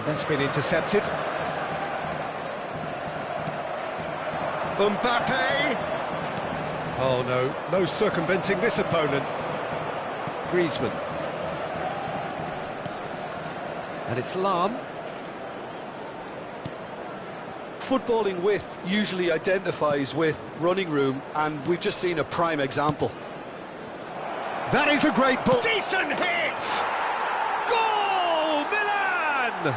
That's been intercepted. Mbappe! Oh no, no circumventing this opponent. Griezmann. And it's Lahm. Footballing width usually identifies with running room, and we've just seen a prime example. That is a great ball. Decent hit! Goal! Milan!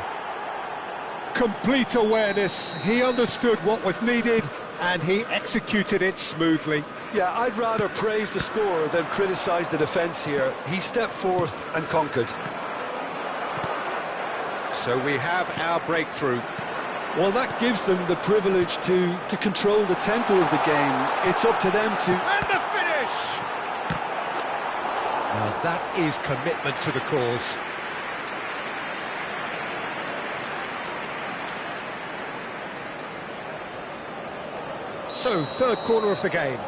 Complete awareness. He understood what was needed, and he executed it smoothly. Yeah, I'd rather praise the scorer than criticise the defence here. He stepped forth and conquered. So we have our breakthrough. Well, that gives them the privilege to control the tempo of the game. It's up to them to... And the finish! Now that is commitment to the cause. So, third corner of the game.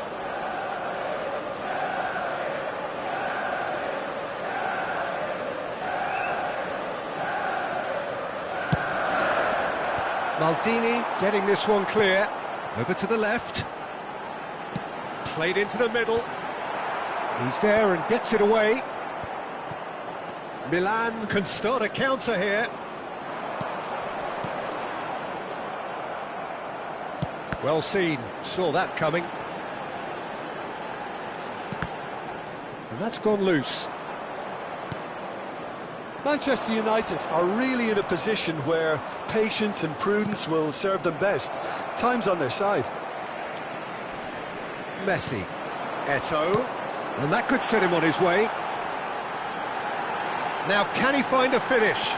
Maldini getting this one clear. Over to the left. Played into the middle. He's there and gets it away. Milan can start a counter here. Well seen, saw that coming. And that's gone loose. Manchester United are really in a position where patience and prudence will serve them best. Time's on their side. Messi. Eto'o. And that could set him on his way. Now, can he find a finish?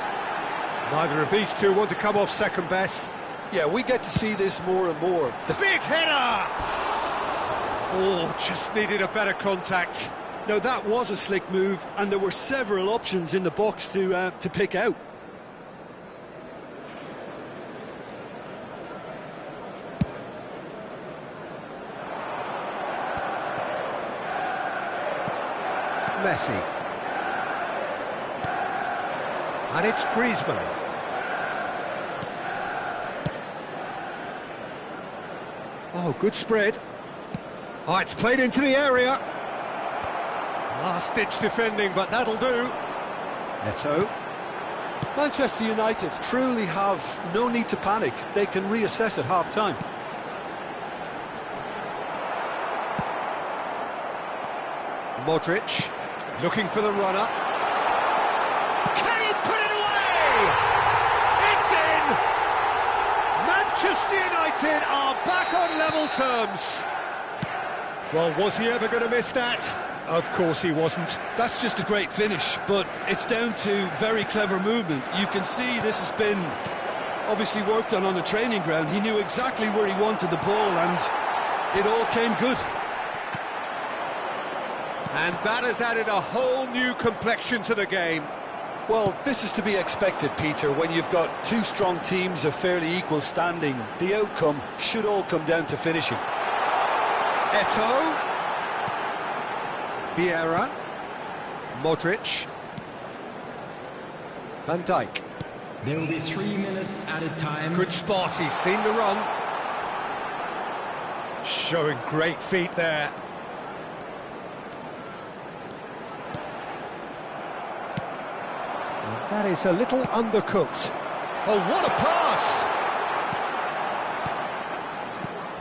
Neither of these two want to come off second best. Yeah, we get to see this more and more. The big header! Oh, just needed a better contact. Now, that was a slick move, and there were several options in the box to pick out. Messi. And it's Griezmann. Oh, good spread. Oh, it's played into the area. Last-ditch defending, but that'll do. Eto'o. Manchester United truly have no need to panic. They can reassess at half-time. Modric, looking for the runner. Can he put it away? It's in! Manchester United are back on level terms. Well, was he ever going to miss that? Of course he wasn't. That's just a great finish, but it's down to very clever movement. You can see this has been obviously worked on the training ground. He knew exactly where he wanted the ball, and it all came good. And that has added a whole new complexion to the game. Well, this is to be expected, Peter, when you've got two strong teams of fairly equal standing. The outcome should all come down to finishing. Eto'o. Vieira. Modric. Van Dijk. There will be 3 minutes at a time. Good spot, he's seen the run. Showing great feet there. And that is a little undercooked. Oh, what a pass!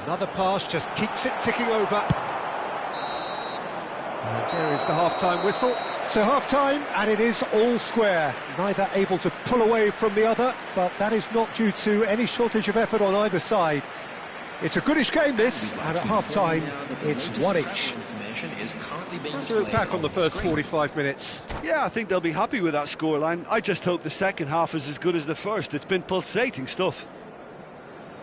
Another pass just keeps it ticking over. And there is the half-time whistle. So half-time, and it is all square. Neither able to pull away from the other, but that is not due to any shortage of effort on either side. It's a goodish game, this, and at half-time, it's one each. Time to look back on the first 45 minutes. Yeah, I think they'll be happy with that scoreline. I just hope the second half is as good as the first. It's been pulsating stuff.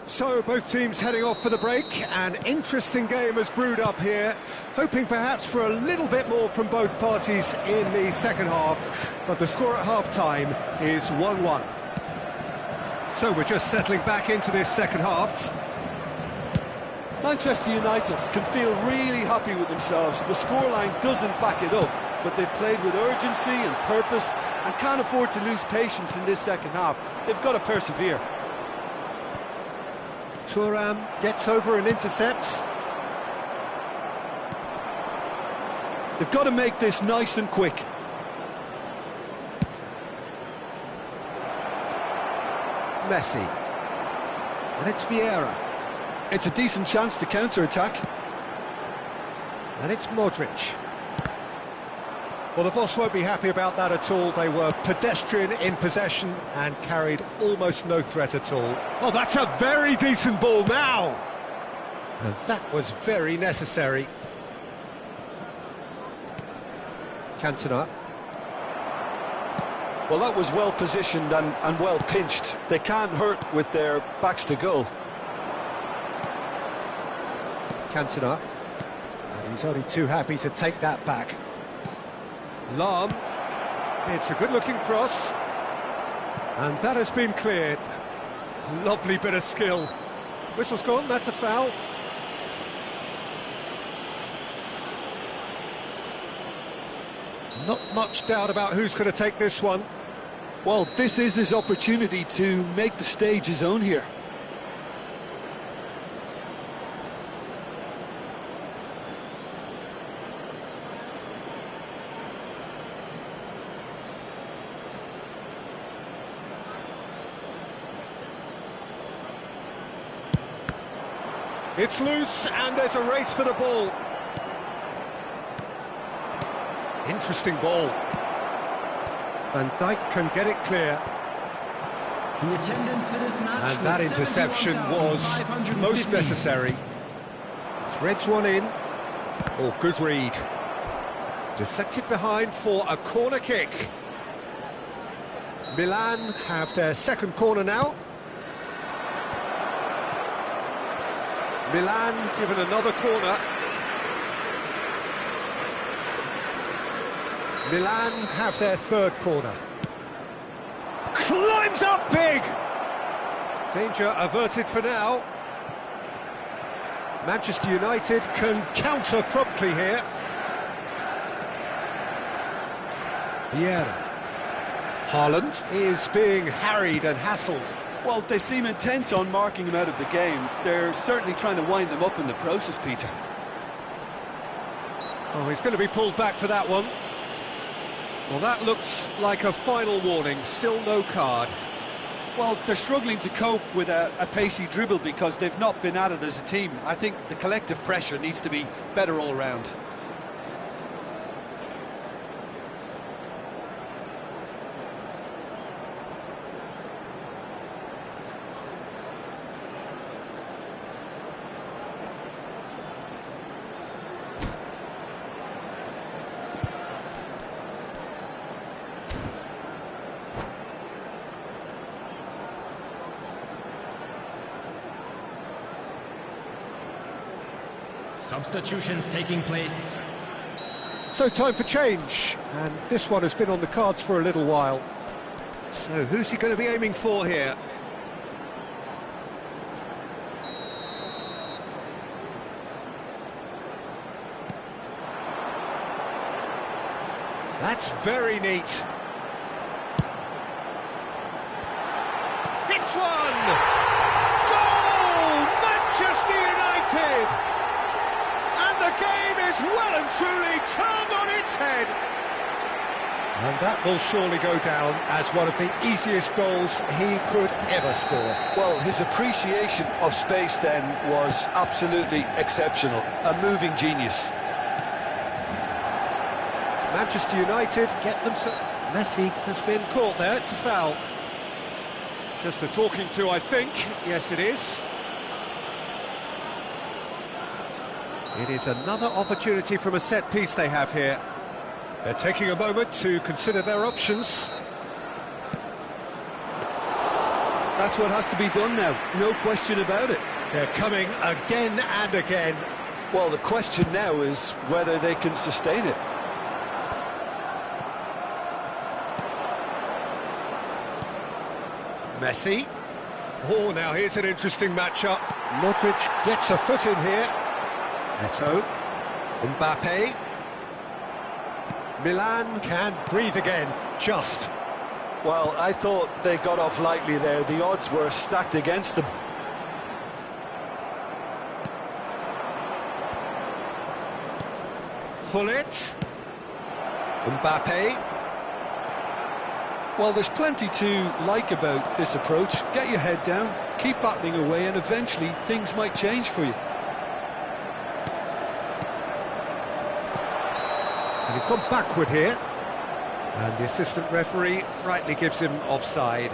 So both teams heading off for the break. An interesting game has brewed up here, hoping perhaps for a little bit more from both parties in the second half, but the score at half-time is 1-1. So we're just settling back into this second half. Manchester United can feel really happy with themselves. The scoreline doesn't back it up, but they've played with urgency and purpose, and can't afford to lose patience in this second half. They've got to persevere. Thuram gets over and intercepts. They've got to make this nice and quick. Messi. And it's Vieira. It's a decent chance to counter-attack. And it's Modric. Well, the boss won't be happy about that at all. They were pedestrian in possession and carried almost no threat at all. Oh, that's a very decent ball now! And that was very necessary. Cantona. Well, that was well positioned and well pinched. They can't hurt with their backs to goal. Cantona. And he's only too happy to take that back. Lahm. It's a good-looking cross. And that has been cleared. Lovely bit of skill. Whistle's gone, that's a foul. Not much doubt about who's going to take this one. Well, this is his opportunity to make the stage his own here. It's loose, and there's a race for the ball. Interesting ball. Van Dijk can get it clear. The attendance for this match And that interception was most necessary. Threads one in. Oh, good read. Deflected behind for a corner kick. Milan have their second corner now. Milan given another corner. Milan have their third corner. Climbs up big! Danger averted for now. Manchester United can counter promptly here. Vieira. Haaland is being harried and hassled. Well, they seem intent on marking him out of the game. They're certainly trying to wind them up in the process, Peter. Oh, he's going to be pulled back for that one. Well, that looks like a final warning, still no card. Well, they're struggling to cope with a pacey dribble because they've not been at it as a team. I think the collective pressure needs to be better all round. Substitutions taking place. So time for change, and this one has been on the cards for a little while. So who's he going to be aiming for here? That's very neat. Hits one! Goal! Manchester United! The game is well and truly turned on its head. And that will surely go down as one of the easiest goals he could ever score. Well, his appreciation of space then was absolutely exceptional. A moving genius. Manchester United get them some... Messi has been caught there, it's a foul. Just a talking to, I think. Yes, it is. It is another opportunity from a set piece they have here. They're taking a moment to consider their options. That's what has to be done now, no question about it. They're coming again and again. Well, the question now is whether they can sustain it. Messi. Oh, now here's an interesting matchup. Modric gets a foot in here. Eto'o, Mbappe. Milan can breathe again. just. Well, I thought they got off lightly there. The odds were stacked against them. Gullit. Mbappe. Well, there's plenty to like about this approach. Get your head down, keep battling away, and eventually things might change for you. And he's gone backward here. And the assistant referee rightly gives him offside.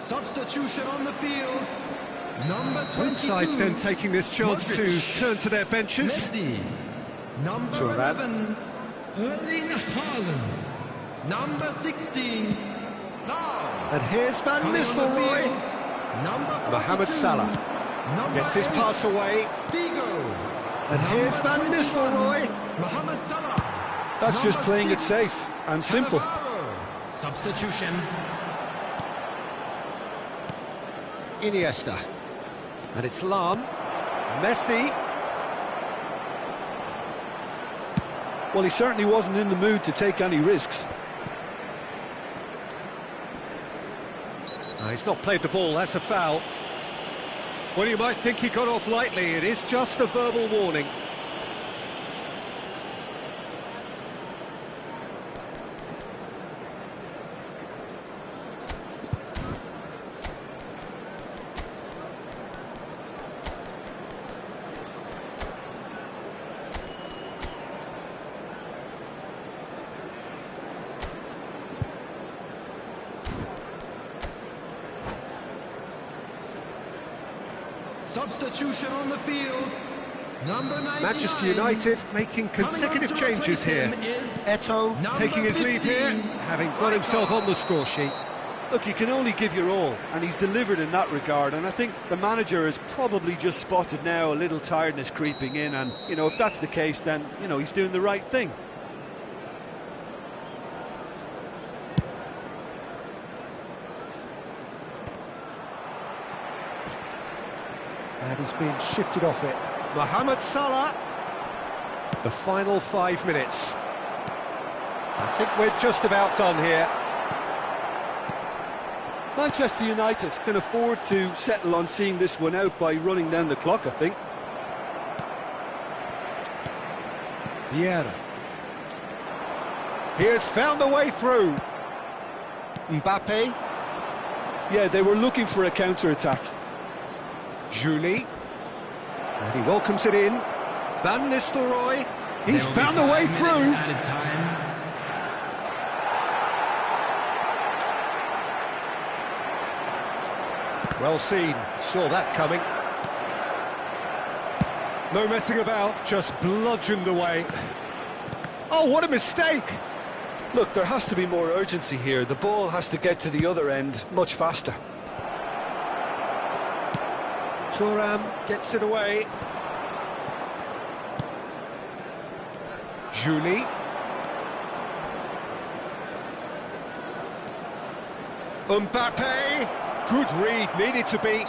Substitution on the field. Number 22. Both sides then taking this chance to turn to their benches. Messi. Number Thuram. 11. Erling Haaland. Number 16. Now. And here's Van Coming on the Nistelrooy. field, Number 42. Mohamed Salah Number gets his 8. pass away. Figo. And here's Van Number 21. Nistelrooy. Mohamed Salah. That's just Number playing it 6. safe and simple. Cannavaro. Substitution. Iniesta. And it's Lahm. Messi. Well, he certainly wasn't in the mood to take any risks. He's not played the ball, that's a foul. Well, you might think he got off lightly, it is just a verbal warning. Substitution on the field. Number 99. Manchester United making consecutive changes here. Eto'o taking his leave here, having got himself on the score sheet. Look, you can only give your all, and he's delivered in that regard, and I think the manager has probably just spotted now a little tiredness creeping in, and, you know, if that's the case, then, you know, he's doing the right thing. And he's been shifted off it. Mohamed Salah. The final 5 minutes. I think we're just about done here. Manchester United can afford to settle on seeing this one out by running down the clock, I think. Vieira. He has found the way through. Mbappe. Yeah, they were looking for a counter-attack. Julie. And he welcomes it in. Van Nistelrooy. He's found the way through. Added time. Well seen. Saw that coming. No messing about. Just bludgeoned away. Oh, what a mistake. Look, there has to be more urgency here. The ball has to get to the other end much faster. Thuram gets it away. Julie. Mbappe. Good read, needed to be.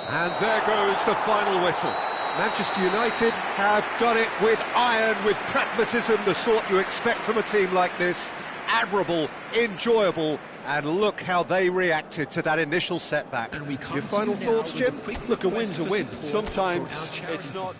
And there goes the final whistle. Manchester United have done it with iron, with pragmatism, the sort you expect from a team like this. Admirable, enjoyable, and look how they reacted to that initial setback. Your final thoughts, Jim? Look, a win's a win. Sometimes it's not...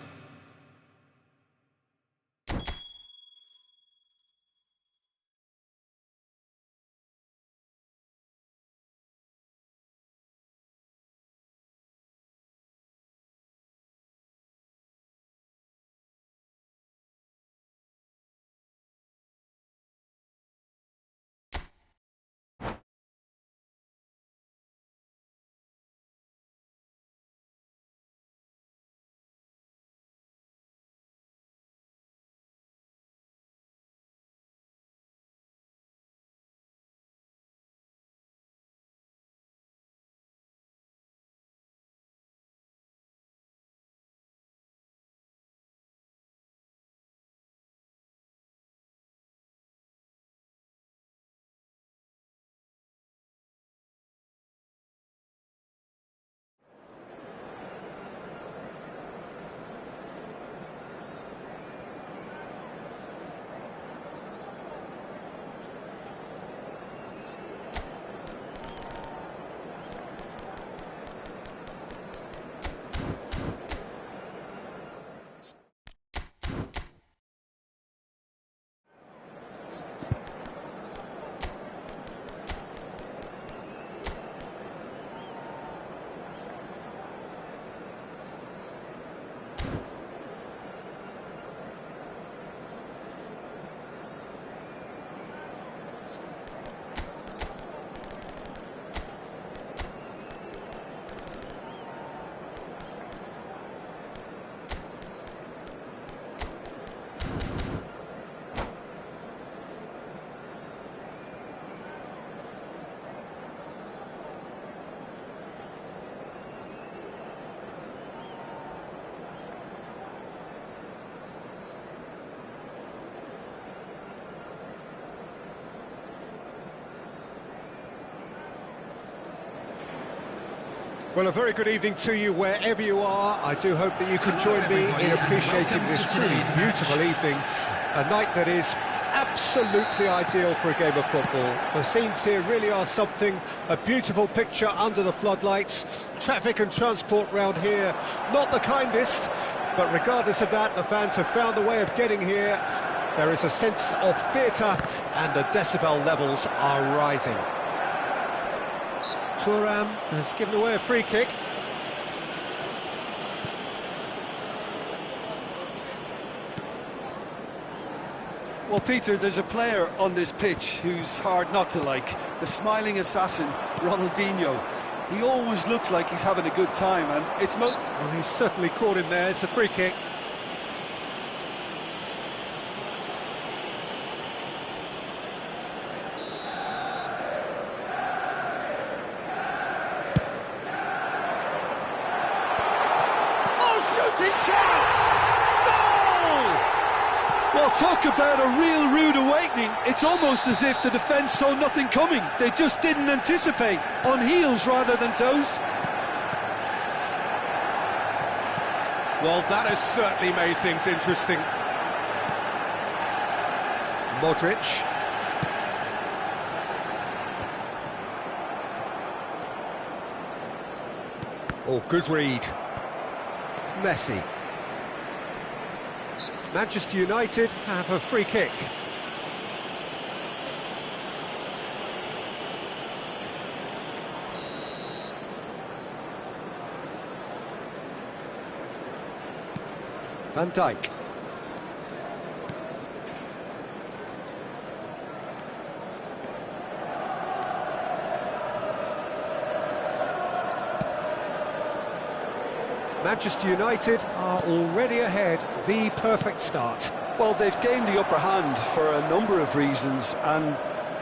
Well, a very good evening to you wherever you are. I do hope that you can join me in appreciating this truly beautiful evening, a night that is absolutely ideal for a game of football. The scenes here really are something, a beautiful picture under the floodlights. Traffic and transport round here, not the kindest, but regardless of that, the fans have found a way of getting here. There is a sense of theatre and the decibel levels are rising. Thuram has given away a free kick. Well, Peter, there's a player on this pitch who's hard not to like. The smiling assassin, Ronaldinho. He always looks like he's having a good time, and it's... Well, he's certainly caught him there. It's a free kick. Shooting chance! Goal! Well, talk about a real rude awakening. It's almost as if the defence saw nothing coming. They just didn't anticipate. On heels rather than toes. Well, that has certainly made things interesting. Modric. Oh, good read. Messi. Manchester United have a free kick. Van Dijk. Manchester United are already ahead, the perfect start. Well, they've gained the upper hand for a number of reasons, and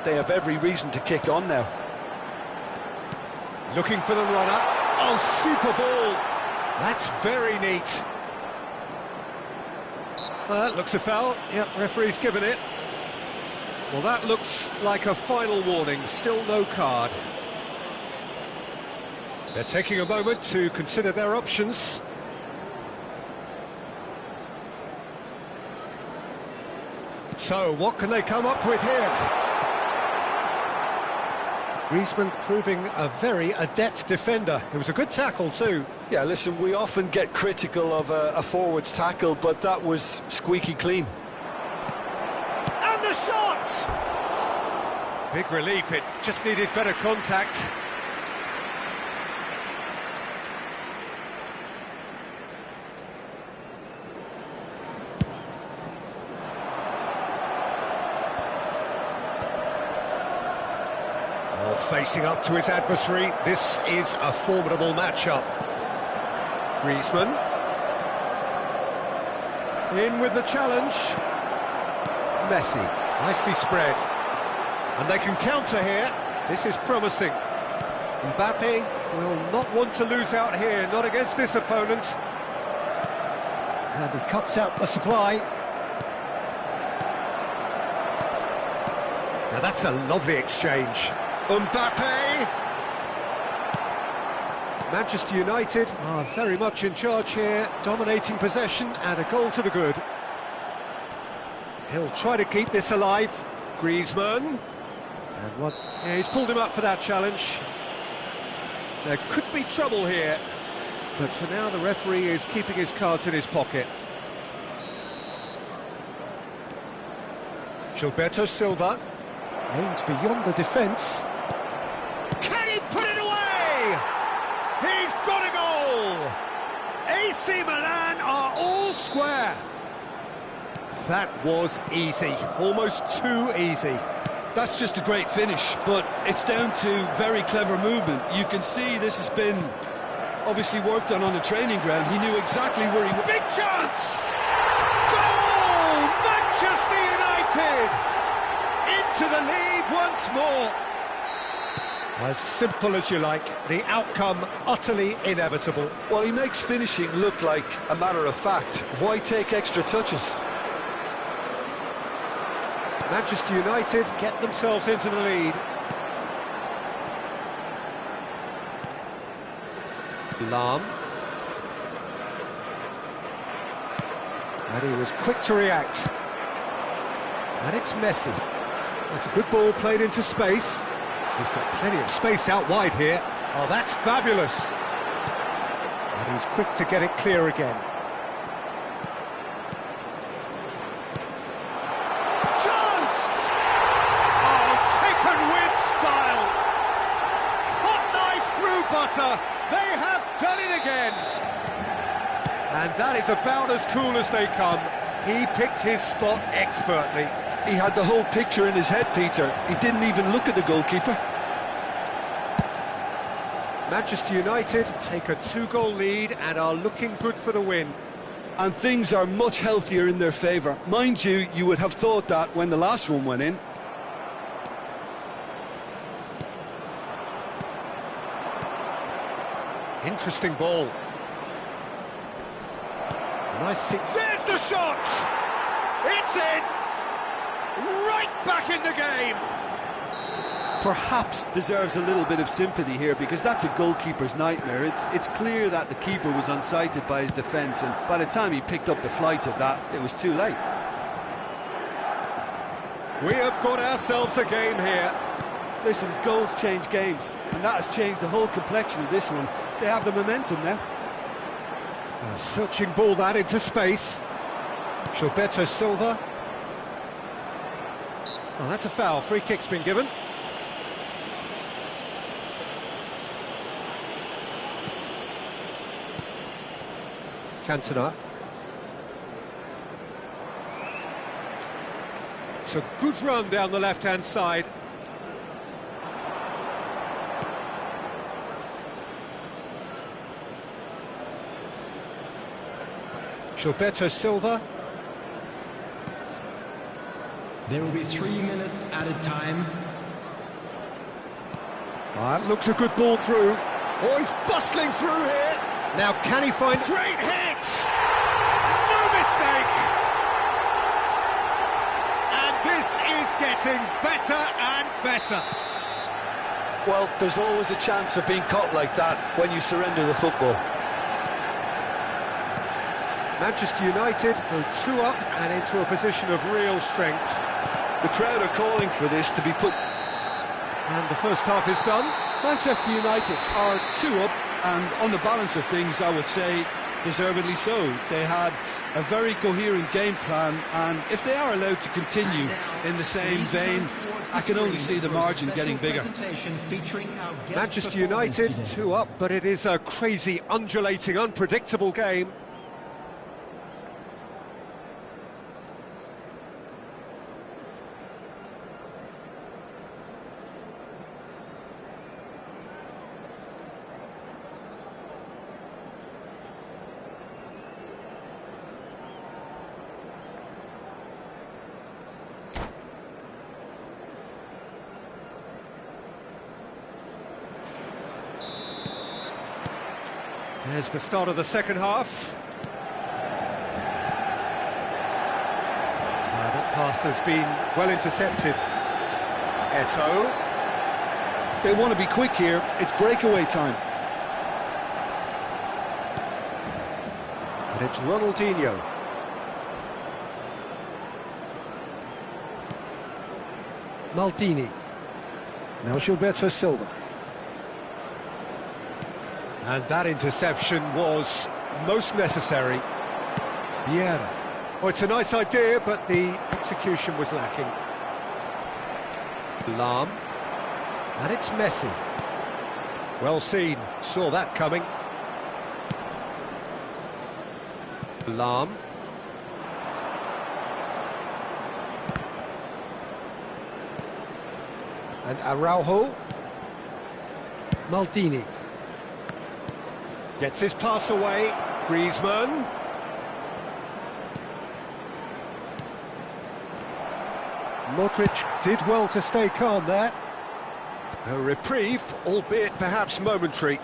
they have every reason to kick on now. Looking for the runner. Oh, super ball! That's very neat. Well, that looks a foul. Yep, referee's given it. Well, that looks like a final warning, still no card. They're taking a moment to consider their options. So, what can they come up with here? Griezmann proving a very adept defender. It was a good tackle too. Yeah, listen, we often get critical of a forward's tackle, but that was squeaky clean. And the shot! Big relief, it just needed better contact. Facing up to his adversary, this is a formidable matchup. Griezmann. In with the challenge. Messi, nicely spread. And they can counter here. This is promising. Mbappe will not want to lose out here, not against this opponent. And he cuts out the supply. Now that's a lovely exchange. Mbappe! Manchester United are very much in charge here, dominating possession and a goal to the good. He'll try to keep this alive. Griezmann. And what? Yeah, he's pulled him up for that challenge. There could be trouble here, but for now the referee is keeping his cards in his pocket. Gilberto Silva aims beyond the defence. Can he put it away? He's got a goal! AC Milan are all square. That was easy, almost too easy. That's just a great finish, but it's down to very clever movement. You can see this has been obviously worked on the training ground. He knew exactly where he was. Big chance! Goal! Manchester United! Into the lead once more. As simple as you like, the outcome utterly inevitable. Well, he makes finishing look like a matter of fact. Why take extra touches? Manchester United get themselves into the lead. Lahm. And he was quick to react. And it's Messi. That's a good ball played into space. He's got plenty of space out wide here. Oh, that's fabulous. And he's quick to get it clear again. Chance! Oh, taken with style. Hot knife through butter. They have done it again. And that is about as cool as they come. He picked his spot expertly. He had the whole picture in his head, Peter. He didn't even look at the goalkeeper. Manchester United take a 2-goal lead and are looking good for the win. And things are much healthier in their favour. Mind you, you would have thought that when the last one went in. Interesting ball. Nice. There's the shot! It's in! Right back in the game! Perhaps deserves a little bit of sympathy here, because that's a goalkeeper's nightmare. It's clear that the keeper was unsighted by his defence, and by the time he picked up the flight of that, it was too late. We have got ourselves a game here. Listen, goals change games, and that has changed the whole complexion of this one. They have the momentum now. A searching ball that into space. Gilberto Silva. Oh, that's a foul. Free kick's been given. Cantona. It's a good run down the left-hand side. Gilberto Silva. There will be 3 minutes added time. That looks a good ball through. Oh, he's bustling through here. Now can he find... Great hit! No mistake! And this is getting better and better. Well, there's always a chance of being caught like that when you surrender the football. Manchester United go 2 up and into a position of real strength. The crowd are calling for this to be put... And the first half is done. Manchester United are 2 up, and on the balance of things, I would say, deservedly so. They had a very coherent game plan, and if they are allowed to continue in the same vein, I can only see the margin getting bigger. Manchester United 2 up, but it is a crazy, undulating, unpredictable game. There's the start of the second half. That pass has been well intercepted. Eto'o. They want to be quick here. It's breakaway time. And it's Ronaldinho. Maldini. Now Gilberto Silva. And that interception was most necessary. Vieira. Oh, it's a nice idea, but the execution was lacking. Lahm. And it's Messi. Well seen, saw that coming. Lahm. And Araujo. Maldini. Gets his pass away. Griezmann. Modric did well to stay calm there. A reprieve, albeit perhaps momentary.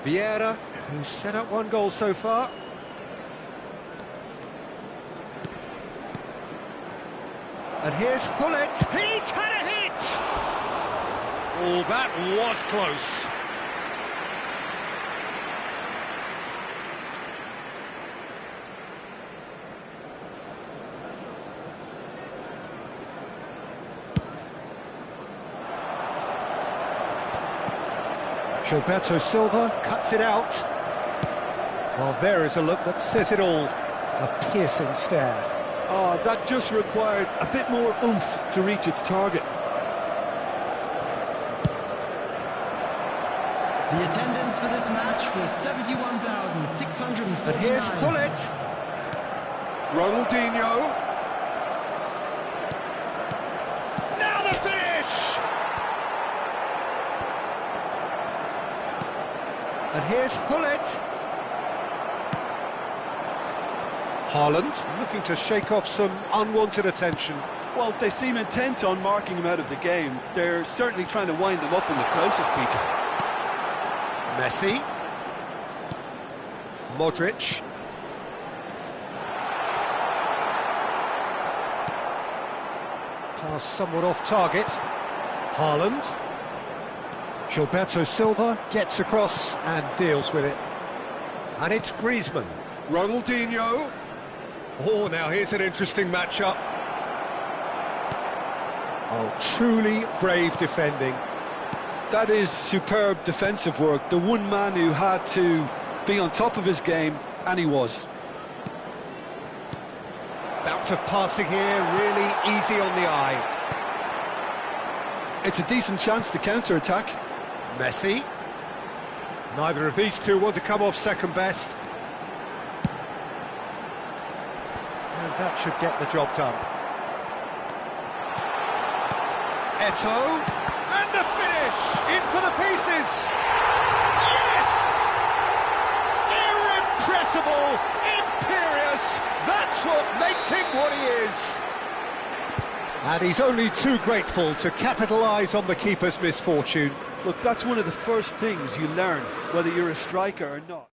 Vieira, who's set up 1 goal so far. And here's Hullet. He's had a hit! Oh, that was close. Gilberto Silva cuts it out. Well, there is a look that says it all. A piercing stare. Oh, that just required a bit more oomph to reach its target. The attendance for this match was 71,649. And here's Hullet. Ronaldinho. Now the finish! And here's Hullet. Haaland looking to shake off some unwanted attention. Well, they seem intent on marking him out of the game. They're certainly trying to wind him up in the process, Peter. Messi. Modric. Pass somewhat off target. Haaland. Gilberto Silva gets across and deals with it. And it's Griezmann. Ronaldinho. Oh, now here's an interesting matchup. Oh, truly brave defending. That is superb defensive work. The one man who had to be on top of his game, and he was. Bout of passing here, really easy on the eye. It's a decent chance to counter-attack. Messi. Neither of these two want to come off second best. And that should get the job done. Eto'o. And the finish! In for the pieces! Yes! Irrepressible! Imperious! That's what makes him what he is! And he's only too grateful to capitalise on the keeper's misfortune. Look, that's one of the first things you learn, whether you're a striker or not.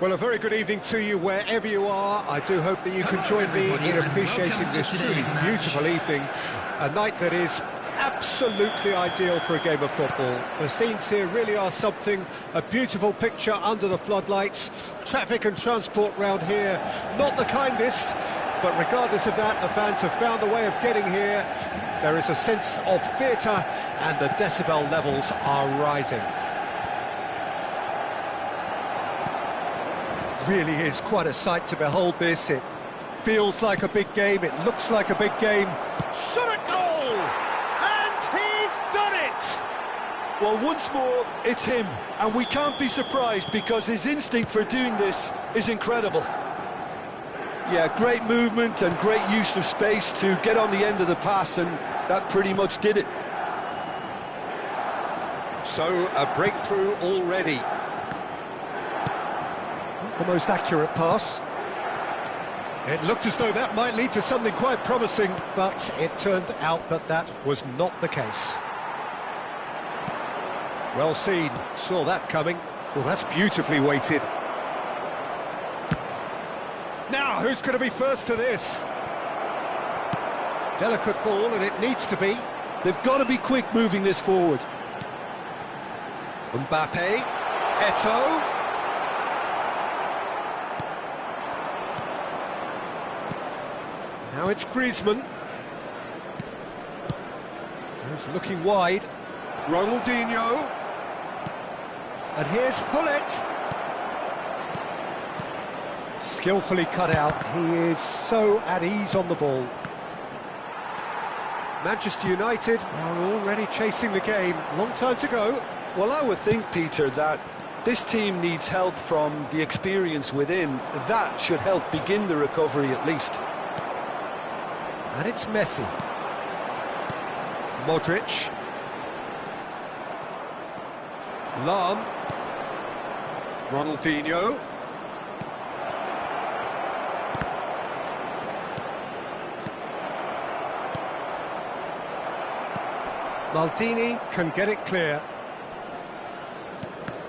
Well, a very good evening to you wherever you are. I do hope that you can join me in appreciating this truly beautiful evening. A night that is absolutely ideal for a game of football. The scenes here really are something, a beautiful picture under the floodlights. Traffic and transport round here, not the kindest, but regardless of that, the fans have found a way of getting here. There is a sense of theatre and the decibel levels are rising. Really is quite a sight to behold this. It feels like a big game, it looks like a big game. Shot at goal! And he's done it! Well, once more, it's him, and we can't be surprised because his instinct for doing this is incredible. Yeah, great movement and great use of space to get on the end of the pass, and that pretty much did it. So, a breakthrough already. The most accurate pass. It looked as though that might lead to something quite promising, but it turned out that that was not the case. Well seen, saw that coming. Well, that's beautifully weighted. Now, who's going to be first to this? Delicate ball, and it needs to be. They've got to be quick moving this forward. Mbappe, Eto'o. Now it's Griezmann. He's looking wide. Ronaldinho. And here's Hullet. Skillfully cut out. He is so at ease on the ball. Manchester United are already chasing the game. Long time to go. Well, I would think, Peter, that this team needs help from the experience within. That should help begin the recovery at least. And it's Messi. Modric. Lahm. Ronaldinho. Maldini can get it clear.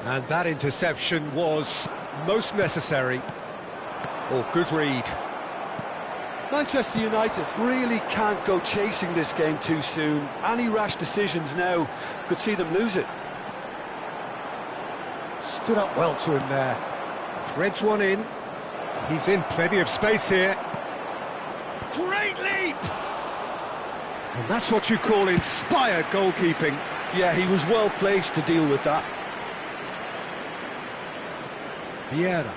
And that interception was most necessary. Oh, good read. Manchester United really can't go chasing this game too soon. Any rash decisions now could see them lose it. Stood up well to him there. Threads one in. He's in plenty of space here. Great leap! And that's what you call inspired goalkeeping. Yeah, he was well placed to deal with that. Vieira.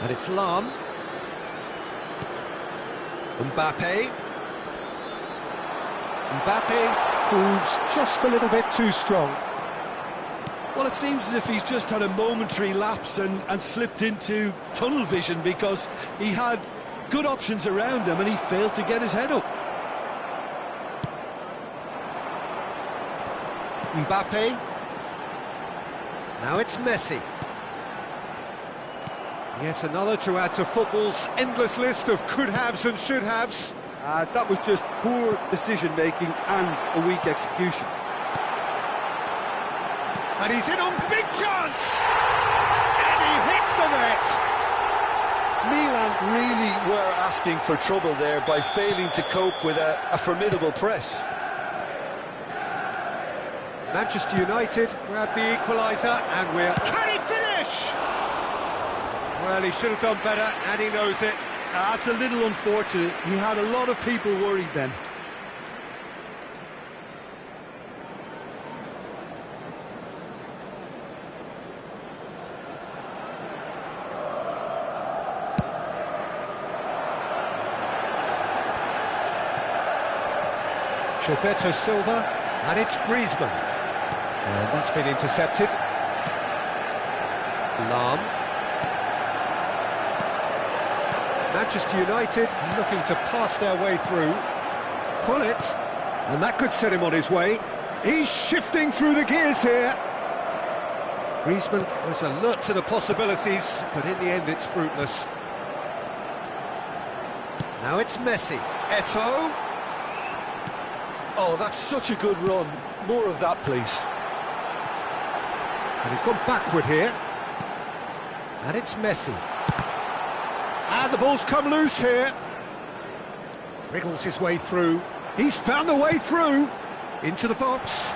And it's Lahm. Mbappe. Mbappe proves just a little bit too strong. Well, it seems as if he's just had a momentary lapse and slipped into tunnel vision because he had good options around him and he failed to get his head up. Mbappe. Now it's Messi. Yet another to add to football's endless list of could-haves and should-haves. That was just poor decision-making and a weak execution. And he's in on big chance! And he hits the net! Milan really were asking for trouble there by failing to cope with a formidable press. Manchester United grab the equaliser and we're... Can he finish? Well, he should have done better, and he knows it. That's a little unfortunate. He had a lot of people worried then. Gilberto Silva, and it's Griezmann. And that's been intercepted. Lahm. Manchester United looking to pass their way through. Pull it, and that could set him on his way. He's shifting through the gears here. Griezmann was alert to the possibilities, but in the end it's fruitless. Now it's Messi. Eto'o. Oh, that's such a good run. More of that, please. And he's gone backward here. And it's Messi. And the ball's come loose here. Wriggles his way through. He's found the way through. Into the box.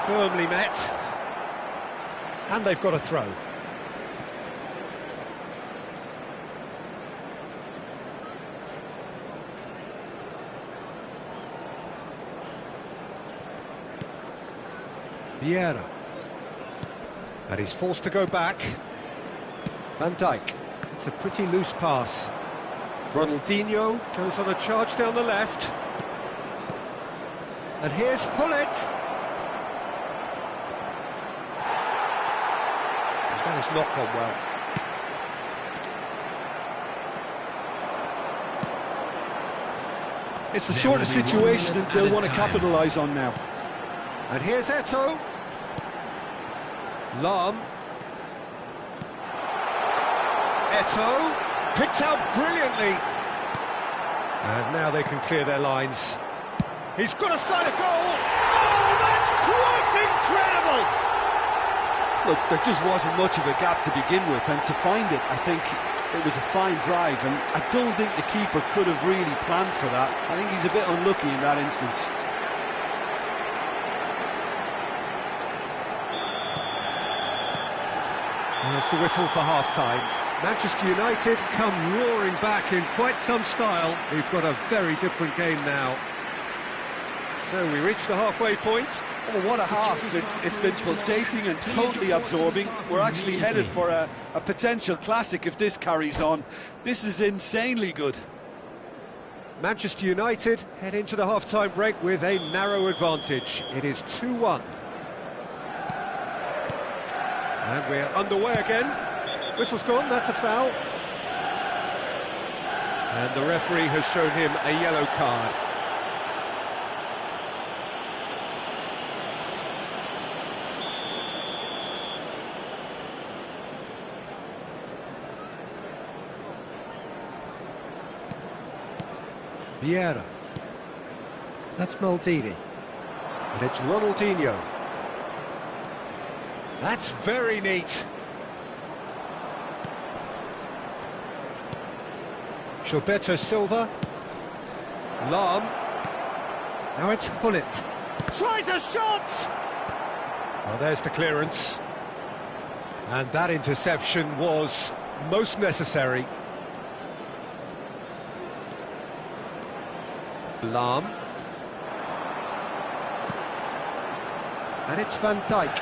Firmly met. And they've got a throw. Vieira. And he's forced to go back. Van Dijk. It's a pretty loose pass. Ronaldinho goes on a charge down the left. And here's Hullet. That has not gone well. It's the sort of situation that they'll want to capitalise on now. And here's Eto'o. Lahm. Eto'o picked out brilliantly. And now they can clear their lines. He's got a side of goal. Oh, that's quite incredible! Look, there just wasn't much of a gap to begin with, and to find it, I think it was a fine drive, and I don't think the keeper could have really planned for that. I think he's a bit unlucky in that instance. There's the whistle for half-time. Manchester United come roaring back in quite some style. We've got a very different game now. So we reach the halfway point. Oh, what a half. It's been pulsating and totally absorbing. We're actually headed for a potential classic if this carries on. This is insanely good. Manchester United head into the half-time break with a narrow advantage. It is 2-1. And we're underway again. Whistle's gone, that's a foul. And the referee has shown him a yellow card. Vieira. That's Maldini. And it's Ronaldinho. That's very neat. Gilberto Silva. Lahm. Now it's Hullet. Tries a shot! Well, there's the clearance. And that interception was most necessary. Lahm. And it's Van Dijk.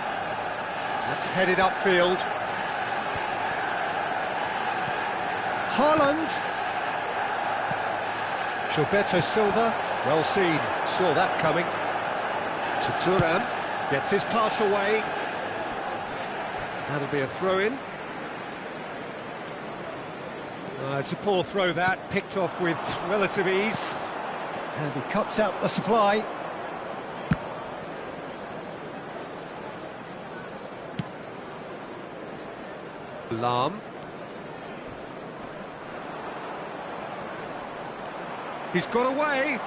That's headed upfield. Haaland. Gilberto Silva, well seen, saw that coming. To Thuram, gets his pass away. That'll be a throw-in. It's a poor throw that, picked off with relative ease. And he cuts out the supply. Lahm. He's got away.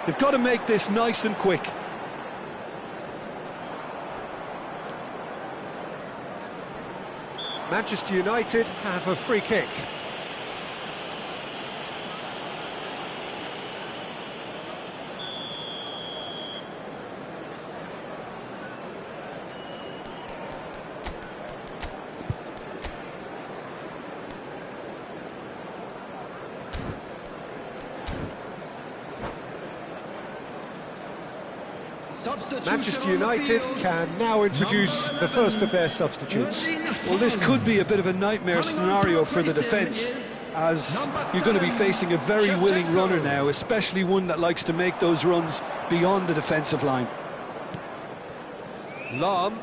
They've got to make this nice and quick. Manchester United have a free kick. Manchester United can now introduce the first of their substitutes. Well, this could be a bit of a nightmare scenario for the defence, as you're going to be facing a very willing runner now, especially one that likes to make those runs beyond the defensive line. Lahm.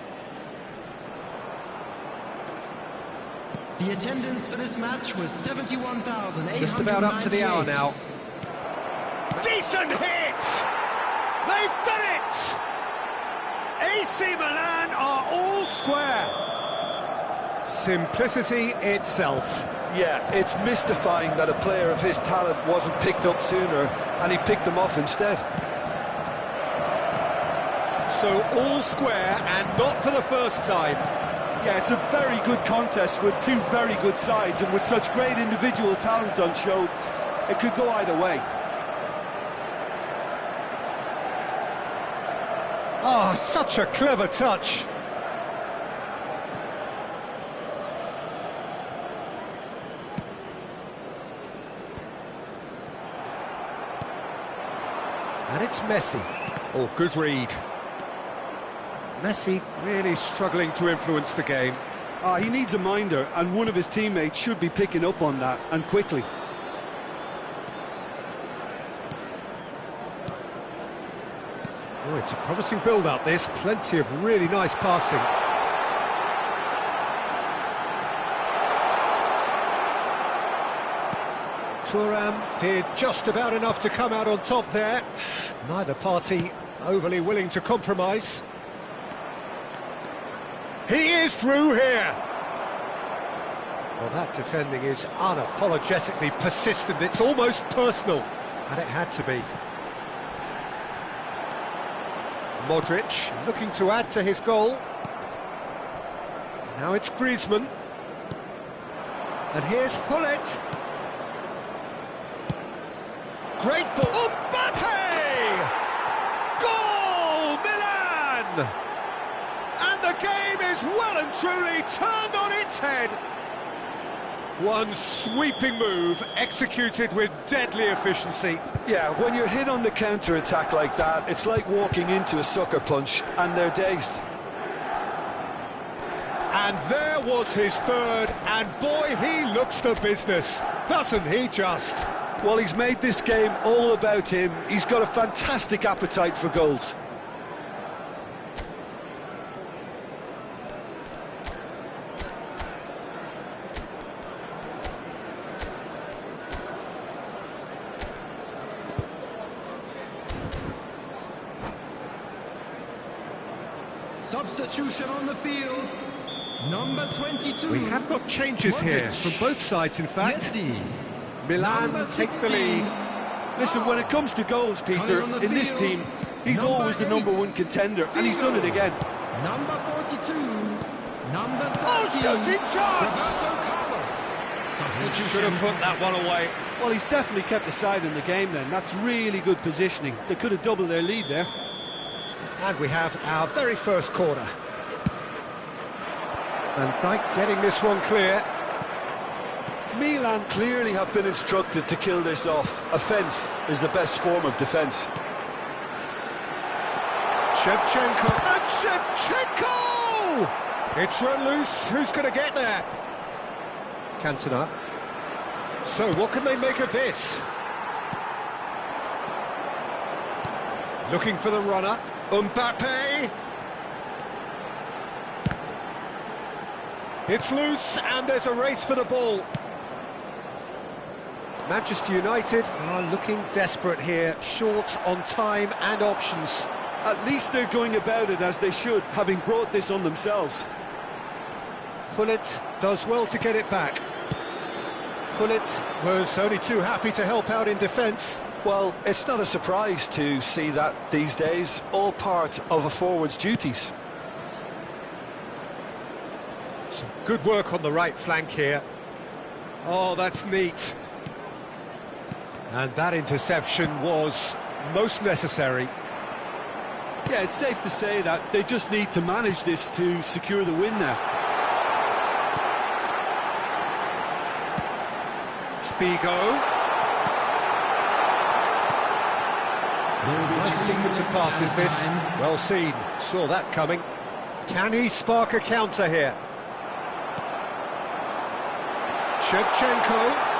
The attendance for this match was 71,898. Just about up to the hour now. Decent hit! They've done it! AC Milan are all square. Simplicity itself. Yeah, it's mystifying that a player of his talent wasn't picked up sooner, and he picked them off instead. So all square, and not for the first time. Yeah, it's a very good contest with two very good sides, and with such great individual talent on show, it could go either way. Oh, such a clever touch. And it's Messi. Oh, good read. Messi really struggling to influence the game. He needs a minder, and one of his teammates should be picking up on that, and quickly. Oh, it's a promising build-up, this. Plenty of really nice passing. Thuram did just about enough to come out on top there. Neither party overly willing to compromise. He is through here. Well, that defending is unapologetically persistent. It's almost personal, and it had to be. Modric looking to add to his goal. Now it's Griezmann. And here's Hullet. Great ball. Mbappe! Goal, Milan! And the game is well and truly turned on its head. One sweeping move, executed with deadly efficiency. Yeah, when you're hit on the counter-attack like that, it's like walking into a sucker punch, and they're dazed. And there was his third, and boy, he looks the business, doesn't he just? Well, he's made this game all about him. He's got a fantastic appetite for goals. Substitution on the field. Number 22. We have got changes here from both sides, in fact. Messi. Milan take the lead. Listen, when it comes to goals, Peter, in this team, he's always the #1 contender, and he's done it again. Number 42. Number 13. Oh, shooting chance! Roberto Carlos. Substitution. Should have put that one away. Well, he's definitely kept the side in the game then. That's really good positioning. They could have doubled their lead there. And we have our very first corner. Van Dijk getting this one clear. Milan clearly have been instructed to kill this off. Offence is the best form of defence. Shevchenko, and Shevchenko! It's run loose, who's going to get there? Cantona. So what can they make of this? Looking for the runner, Mbappe! It's loose, and there's a race for the ball. Manchester United are looking desperate here, short on time and options. At least they're going about it as they should, having brought this on themselves. Hullet does well to get it back. Hullet was only too happy to help out in defence. Well, it's not a surprise to see that these days, all part of a forward's duties. Some good work on the right flank here. Oh, that's neat. And that interception was most necessary. Yeah, it's safe to say that they just need to manage this to secure the win now. Figo. Nice sequence of passes this. Well seen. Saw that coming. Can he spark a counter here? Shevchenko.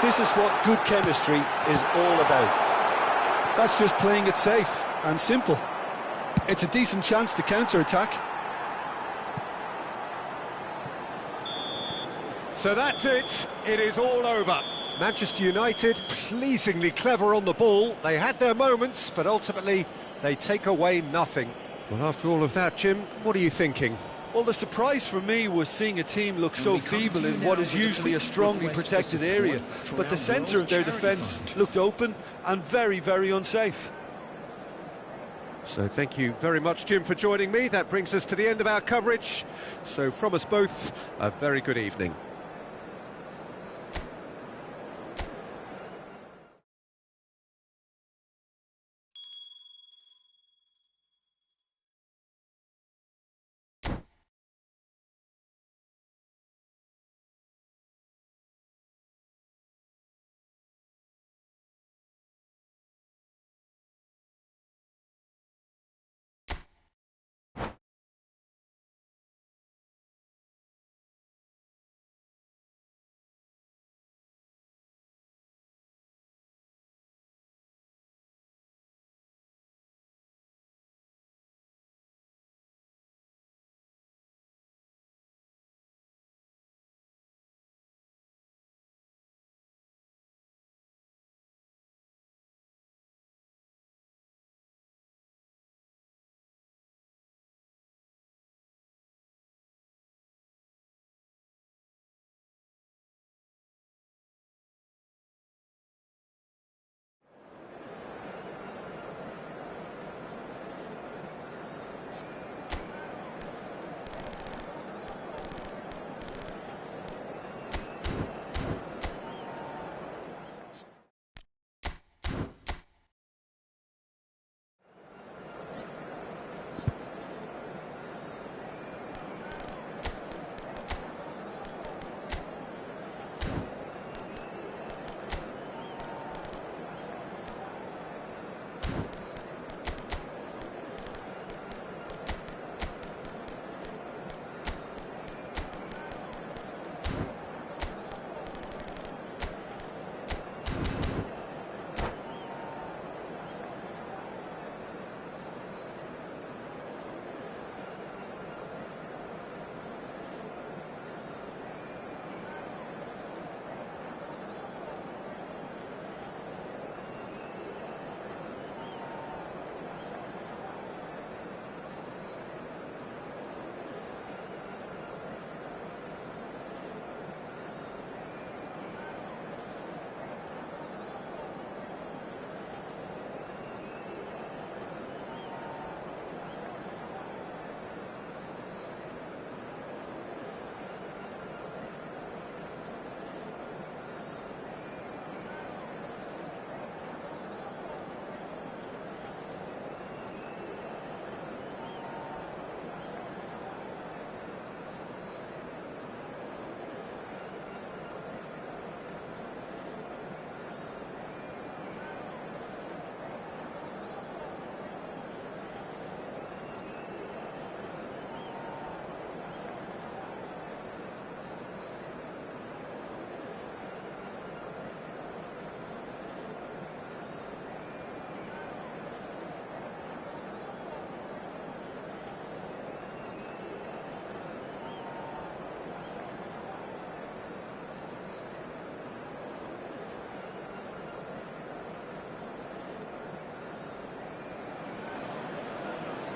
This is what good chemistry is all about. That's just playing it safe and simple. It's a decent chance to counter-attack. So that's it. It is all over. Manchester United pleasingly clever on the ball. They had their moments, but ultimately they take away nothing. Well, after all of that, Jim, what are you thinking? Well, the surprise for me was seeing a team look so feeble in what is usually a strongly protected area. But the centre of their defence looked open and very, very unsafe. So thank you very much, Jim, for joining me. That brings us to the end of our coverage. So from us both, a very good evening.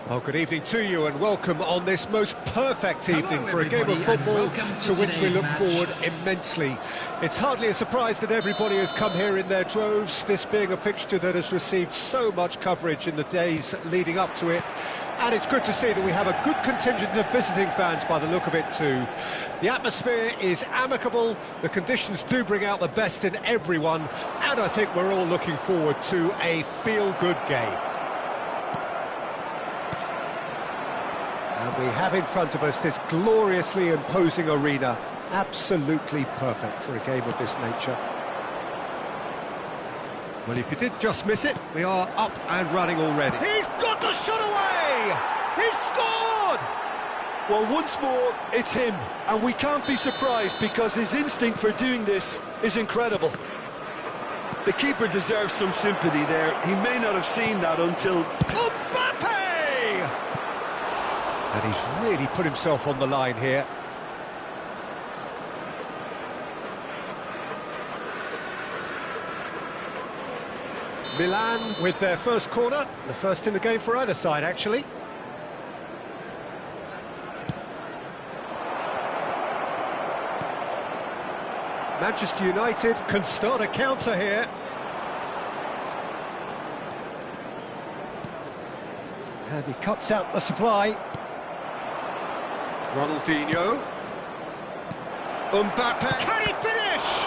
Well, good evening to you and welcome on this most perfect evening for a game of football to which we look forward immensely. It's hardly a surprise that everybody has come here in their droves, this being a fixture that has received so much coverage in the days leading up to it. And it's good to see that we have a good contingent of visiting fans by the look of it too. The atmosphere is amicable, the conditions do bring out the best in everyone, and I think we're all looking forward to a feel-good game. And we have in front of us this gloriously imposing arena, absolutely perfect for a game of this nature. Well, if you did just miss it, we are up and running already. He's got the shot away! He's scored! Well, once more, it's him, and we can't be surprised because his instinct for doing this is incredible. The keeper deserves some sympathy there. He may not have seen that until... Mbappe! And he's really put himself on the line here. Milan with their first corner, the first in the game for either side, actually. Manchester United can start a counter here. And he cuts out the supply. Ronaldinho. Mbappe. Can he finish?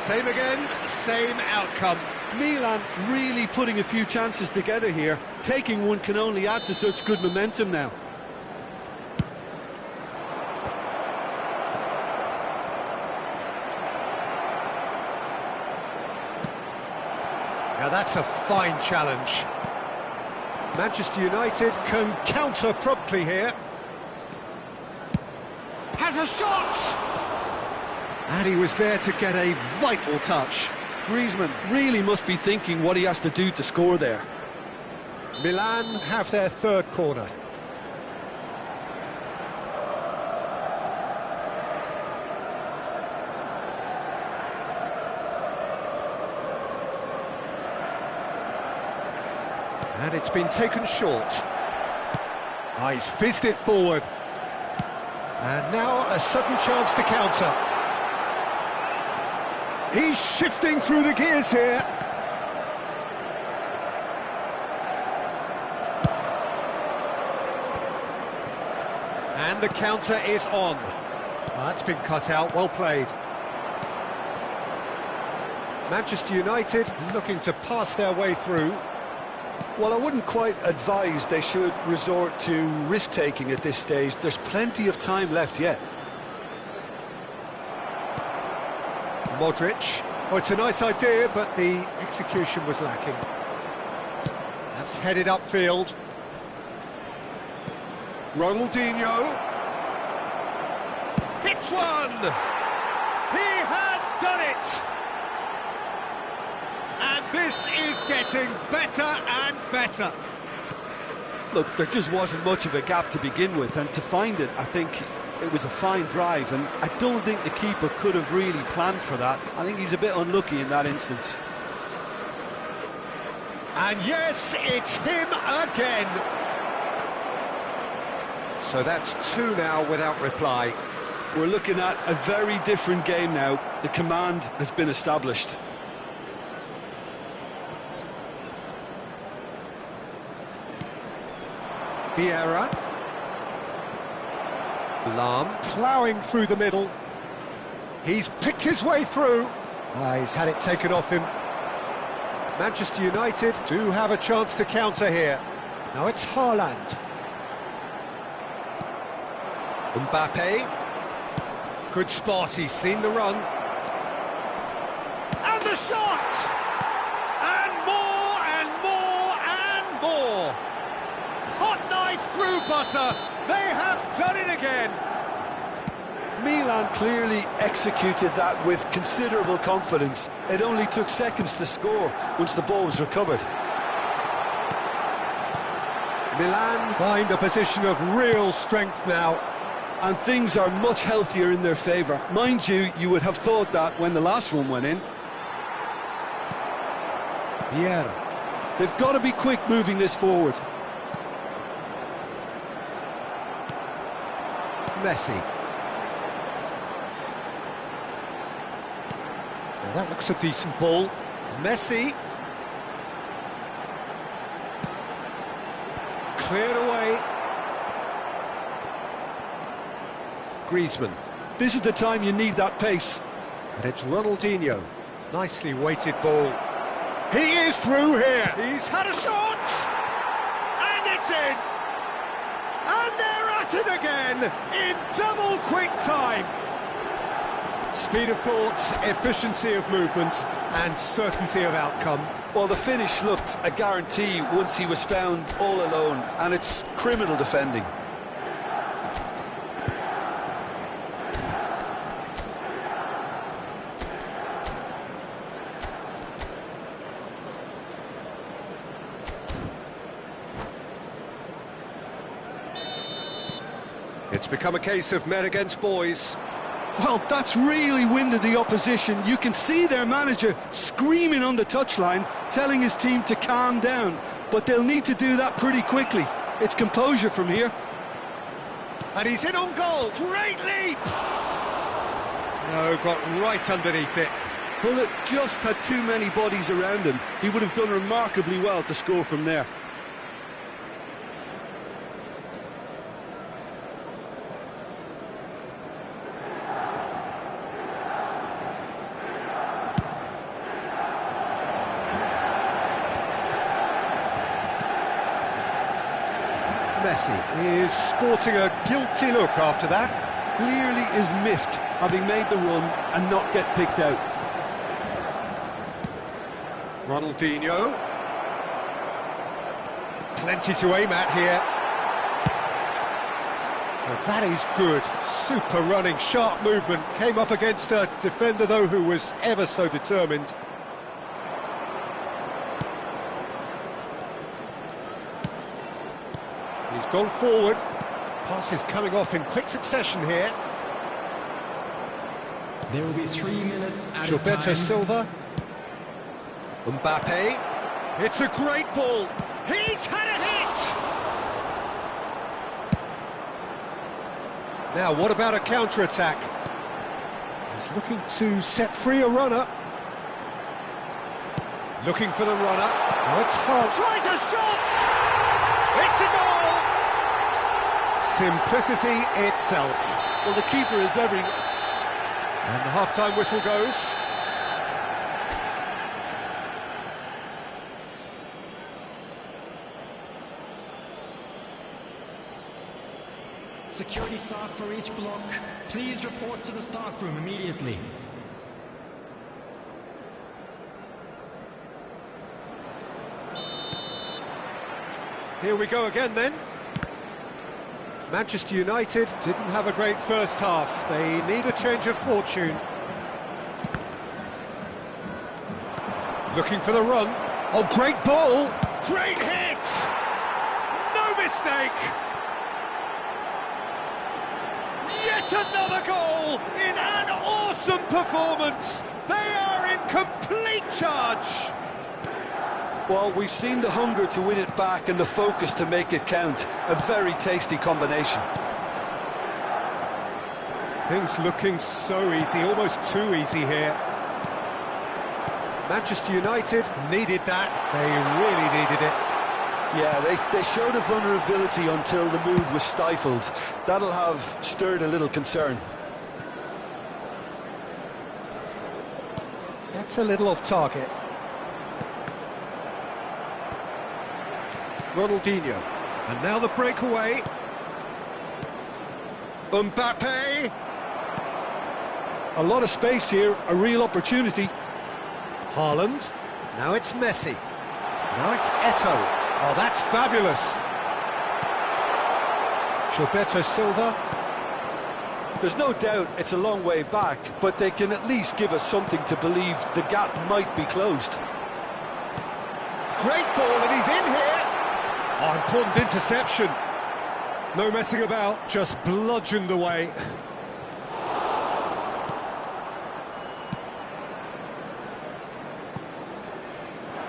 Same again, same outcome. Milan really putting a few chances together here. Taking one can only add to such good momentum now. Now that's a fine challenge. Manchester United can counter promptly here. Has a shot! And he was there to get a vital touch. Griezmann really must be thinking what he has to do to score there. Milan have their third corner. And it's been taken short. Ah, he's fizzed it forward. And now a sudden chance to counter. He's shifting through the gears here. And the counter is on. That's been cut out, well played. Manchester United looking to pass their way through. Well, I wouldn't quite advise they should resort to risk-taking at this stage. There's plenty of time left yet. Modric. Oh, it's a nice idea, but the execution was lacking. That's headed upfield. Ronaldinho. Hits one! He has done it! And this is getting better and better. Look, there just wasn't much of a gap to begin with, and to find it, I think it was a fine drive, and I don't think the keeper could have really planned for that. I think he's a bit unlucky in that instance. And yes, it's him again. So that's two now without reply. We're looking at a very different game now. The command has been established. Vieira. Lahm ploughing through the middle. He's picked his way through. He's had it taken off him. Manchester United do have a chance to counter here. Now it's Haaland. Mbappe. Good spot, he's seen the run. And the shot! And more and more and more! Hot knife through butter! They have done it again! Milan clearly executed that with considerable confidence. It only took seconds to score once the ball was recovered. Milan find a position of real strength now. And things are much healthier in their favour. Mind you, you would have thought that when the last one went in. Vieira. They've got to be quick moving this forward. Messi. Now that looks a decent ball. Messi. Cleared away. Griezmann. This is the time you need that pace. And it's Ronaldinho. Nicely weighted ball. He is through here. He's had a shot. And it's in. And they're at it again in double quick time. Speed of thought, efficiency of movement, and certainty of outcome. Well, the finish looked a guarantee once he was found all alone, and it's criminal defending. It's become a case of men against boys. Well, that's really winded the opposition. You can see their manager screaming on the touchline, telling his team to calm down. But they'll need to do that pretty quickly. It's composure from here. And he's in on goal. Great leap! No, got right underneath it. Hullet just had too many bodies around him. He would have done remarkably well to score from there. Messi. He is sporting a guilty look after that. Clearly is miffed having made the run and not get picked out. Ronaldinho. Plenty to aim at here. Well, that is good. Super running, sharp movement. Came up against a defender, though, who was ever so determined. He's gone forward. Passes coming off in quick succession here. There will be 3 minutes at a Gilberto time. Silva. Mbappe. It's a great ball. He's had a hit! Now, what about a counter-attack? He's looking to set free a runner. Looking for the runner. Oh, it's hard. Tries a shot! It's a goal! Simplicity itself. Well, the keeper is every... And the half-time whistle goes. Security staff for each block, please report to the staff room immediately. Here we go again then. Manchester United didn't have a great first half. They need a change of fortune. Looking for the run. Oh, great ball! Great hit! No mistake! Yet another goal in an awesome performance! They are in complete charge! Well, we've seen the hunger to win it back and the focus to make it count. A very tasty combination. Things looking so easy, almost too easy here. Manchester United needed that. They really needed it. Yeah, they showed a vulnerability until the move was stifled. That'll have stirred a little concern. That's a little off target. Ronaldinho. And now the breakaway. Mbappe. A lot of space here, a real opportunity. Haaland. Now it's Messi. Now it's Eto'o. Oh, that's fabulous. Gilberto Silva. There's no doubt it's a long way back, but they can at least give us something to believe the gap might be closed. Great ball, and he's in here. Oh, important interception. No messing about, just bludgeoned away.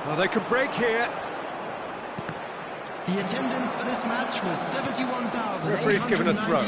Well, they could break here. The attendance for this match was 71,898. Referee's given a throw.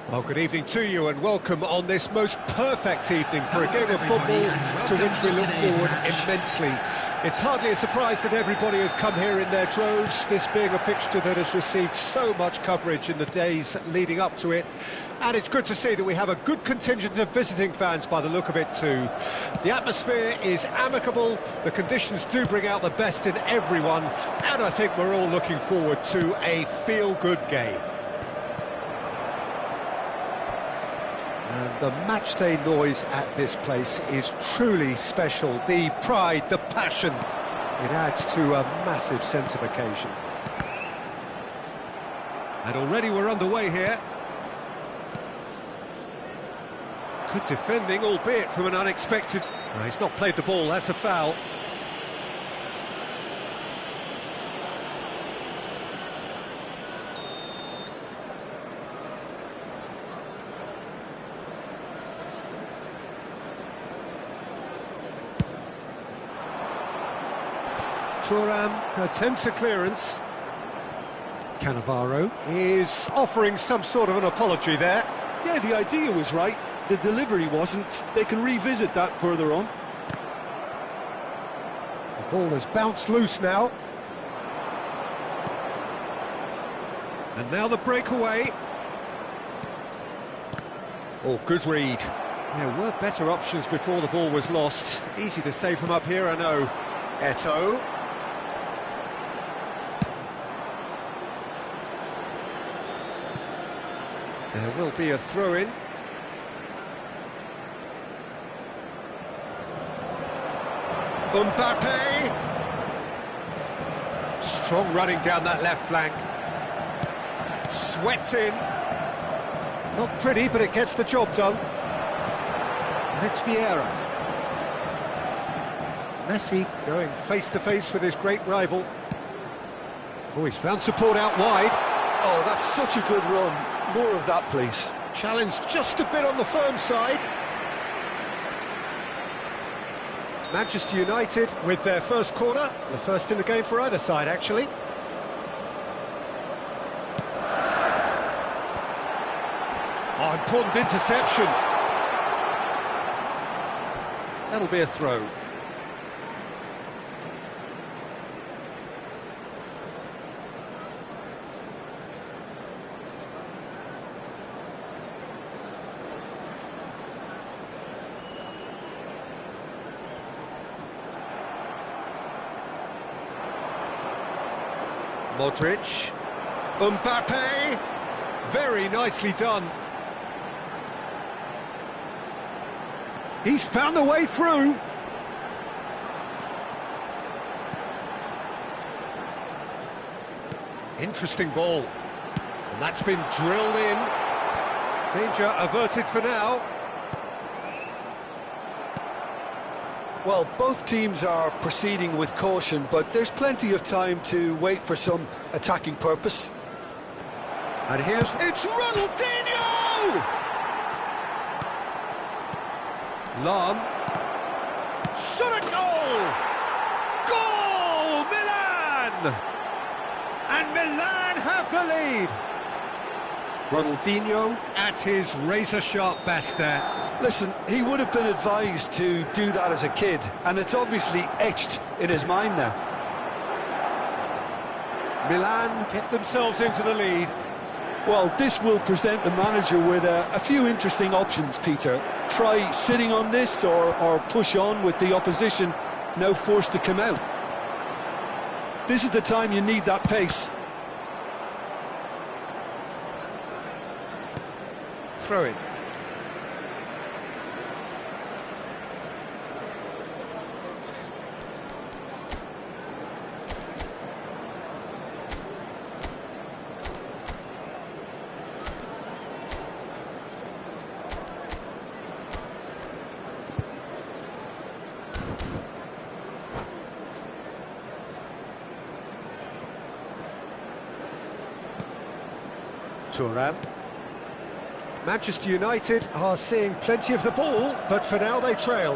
Well, good evening to you and welcome on this most perfect evening for a game of football to which we look forward immensely. It's hardly a surprise that everybody has come here in their droves, this being a fixture that has received so much coverage in the days leading up to it. And it's good to see that we have a good contingent of visiting fans by the look of it too. The atmosphere is amicable, the conditions do bring out the best in everyone, and I think we're all looking forward to a feel-good game. And the matchday noise at this place is truly special. The pride, the passion, it adds to a massive sense of occasion. And already we're underway here. Good defending, albeit from an unexpected... No, he's not played the ball, that's a foul. Thuram attempts a clearance. Cannavaro is offering some sort of an apology there. Yeah, the idea was right, the delivery wasn't. They can revisit that further on. The ball has bounced loose now. And now the breakaway. Oh, good read. There were better options before the ball was lost. Easy to say from up here, I know. Eto'o. There will be a throw-in. Mbappe! Strong running down that left flank. Swept in. Not pretty, but it gets the job done. And it's Vieira. Messi going face-to-face with his great rival. Oh, he's found support out wide. Oh, that's such a good run. More of that, please. Challenge just a bit on the firm side. Manchester United with their first corner, the first in the game for either side, actually. Oh, important interception. That'll be a throw. Modric, Mbappe, very nicely done. He's found the way through. Interesting ball. And that's been drilled in. Danger averted for now. Well, both teams are proceeding with caution, but there's plenty of time to wait for some attacking purpose. And it's Ronaldinho! Lam. Shot a goal! Goal! Milan! And Milan have the lead. Ronaldinho at his razor-sharp best there. Listen, he would have been advised to do that as a kid, and it's obviously etched in his mind now. Milan get themselves into the lead. Well, this will present the manager with a few interesting options, Peter. Try sitting on this or push on with the opposition now forced to come out. This is the time you need that pace. Throw it. Thuram. Manchester United are seeing plenty of the ball, but for now they trail.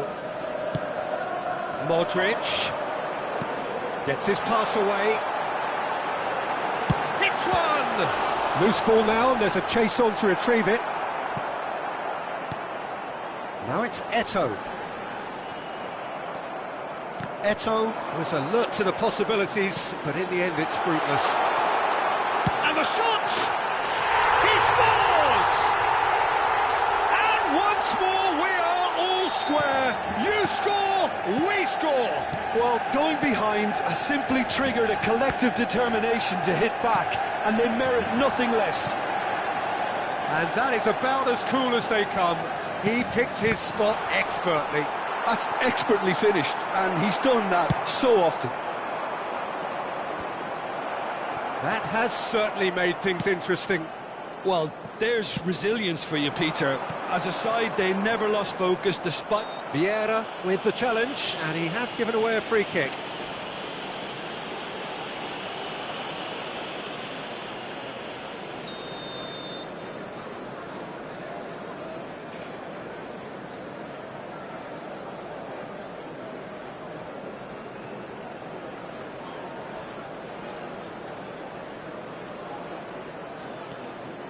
Modric gets his pass away. Hits one! Loose ball now, and there's a chase on to retrieve it. Now it's Eto'o. Eto'o was alert to the possibilities, but in the end it's fruitless. And the shot! He scores! And once more we are all square. You score, we score. Well, going behind has simply triggered a collective determination to hit back, and they merit nothing less. And that is about as cool as they come. He picked his spot expertly. That's expertly finished, and he's done that so often. That has certainly made things interesting. Well, there's resilience for you, Peter. As a side, they never lost focus despite... Vieira with the challenge, and he has given away a free kick.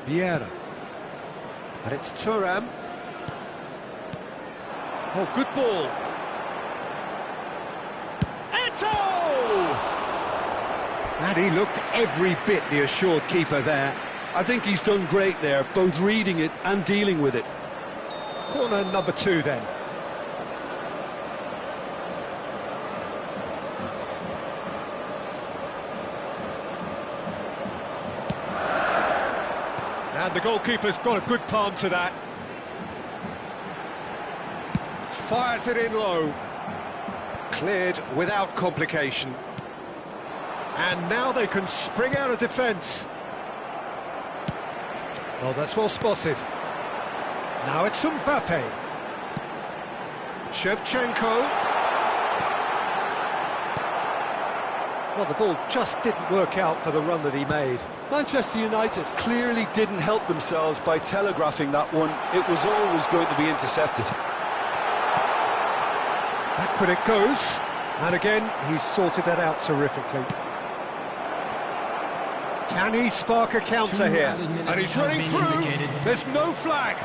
Vieira. And it's Thuram. Oh, good ball. Eto'o! And he looked every bit the assured keeper there. I think he's done great there, both reading it and dealing with it. Corner number 2 then. And the goalkeeper's got a good palm to that. Fires it in low. Cleared without complication. And now they can spring out of defence. Well, that's well spotted. Now it's Mbappe. Shevchenko. Well, the ball just didn't work out for the run that he made. Manchester United clearly didn't help themselves by telegraphing that one. It was always going to be intercepted. Back when it goes. And again, he's sorted that out terrifically. Can he spark a counter here? And he's running through. There's no flag.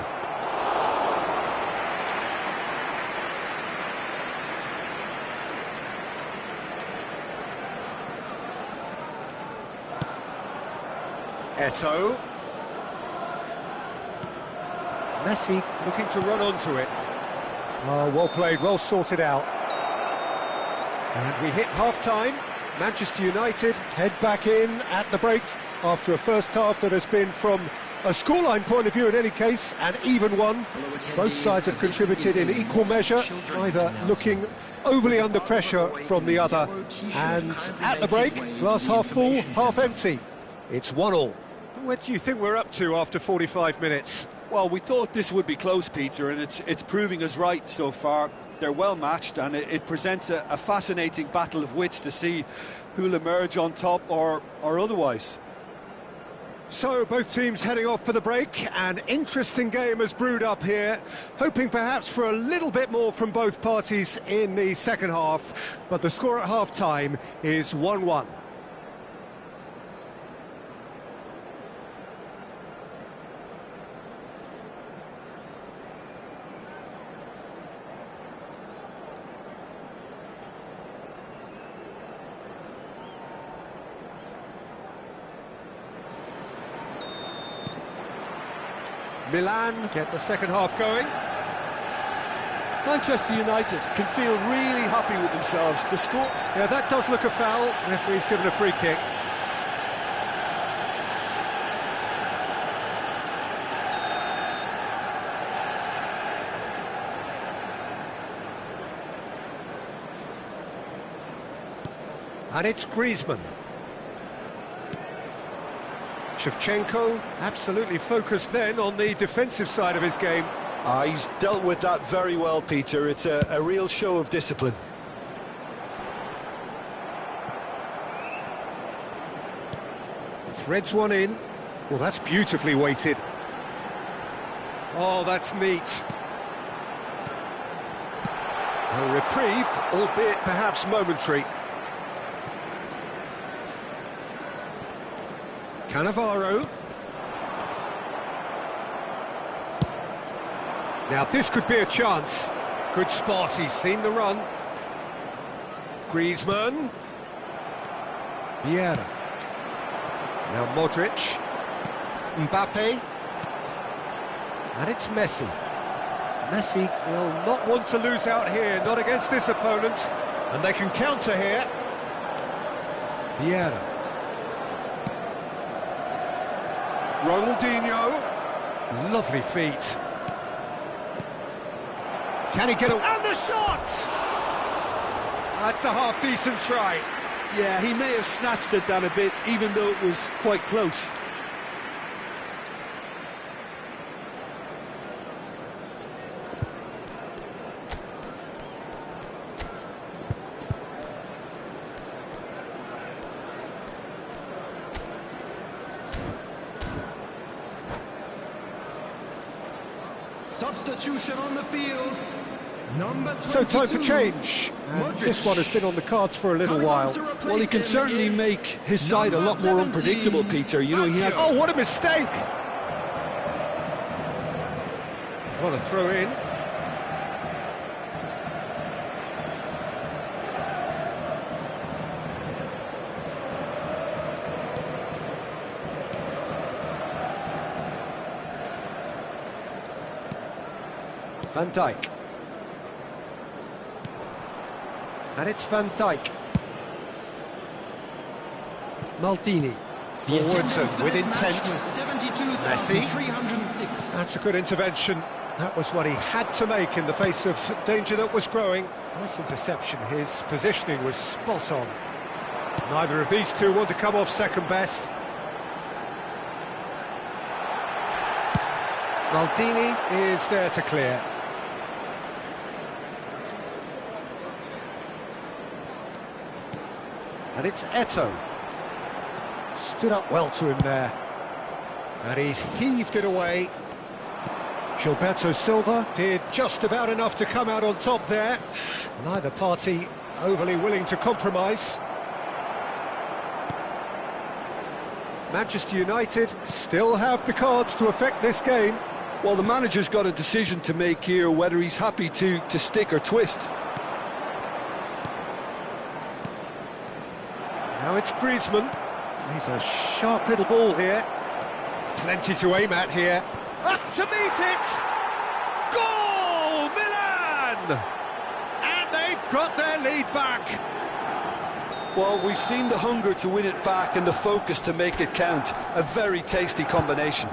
Eto'o. Messi looking to run onto it. Oh, well played, well sorted out. And we hit half-time. Manchester United head back in at the break after a first half that has been, from a scoreline point of view in any case, an even one. Both sides have contributed in equal measure, neither looking overly under pressure from the other. And at the break, glass half full, half empty. It's 1-1. What do you think we're up to after 45 minutes? Well, we thought this would be close, Peter, and it's proving us right so far. They're well matched, and it presents a fascinating battle of wits to see who'll emerge on top or otherwise. So, both teams heading off for the break. An interesting game has brewed up here, hoping perhaps for a little bit more from both parties in the second half, but the score at half-time is 1-1. Milan get the second half going. Manchester United can feel really happy with themselves. The score... Yeah, that does look a foul. Referee's given a free kick. And it's Griezmann. Shevchenko absolutely focused then on the defensive side of his game. He's dealt with that very well, Peter. It's a real show of discipline. Threads one in. Well, that's beautifully weighted. Oh, that's neat. A reprieve, albeit perhaps momentary. Cannavaro. Now this could be a chance. Good spot, he's seen the run. Griezmann. Vieira. Now Modric. Mbappe. And it's Messi. Messi will not want to lose out here, not against this opponent. And they can counter here. Vieira. Ronaldinho. Lovely feet. Can he get away? And the shot! That's a half-decent try. Yeah, he may have snatched at that a bit, even though it was quite close. Substitution on the field. Number 22. So time for change. And this one has been on the cards for a little while. Well, he can certainly make his side a lot more unpredictable, Peter. You know, he has... Oh, what a mistake! What a throw in. Van Dijk. And it's Van Dijk. Maldini. Forwards and with intent. Messi. That's a good intervention. That was what he had to make in the face of danger that was growing. Nice interception. His positioning was spot on. Neither of these two want to come off second best. Maldini is there to clear. And it's Eto'o. Stood up well to him there. And he's heaved it away. Gilberto Silva did just about enough to come out on top there. Neither party overly willing to compromise. Manchester United still have the cards to affect this game. Well, the manager's got a decision to make here, whether he's happy to stick or twist. Now it's Griezmann. He's a sharp little ball here. Plenty to aim at here. Up to meet it! Goal! Milan! And they've got their lead back. Well, we've seen the hunger to win it back and the focus to make it count. A very tasty combination.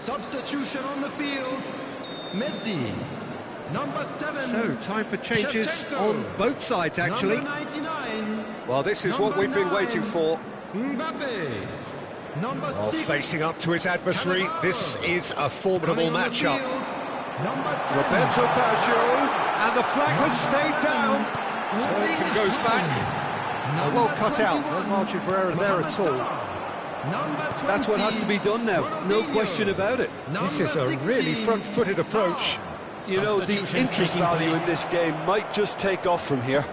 Substitution on the field. Messi. Number 7. So, time for changes on both sides, actually. Number 99. Well, this is what we've been waiting for. Mbappe. Number 6. Facing up to his adversary, this is a formidable matchup. Number 10. Roberto Baggio, and the flag has stayed down. Turns and goes back. Well cut out, no margin for error there at all. That's what has to be done now, no question about it. This is a really front-footed approach. You know, the interest value in this game might just take off from here.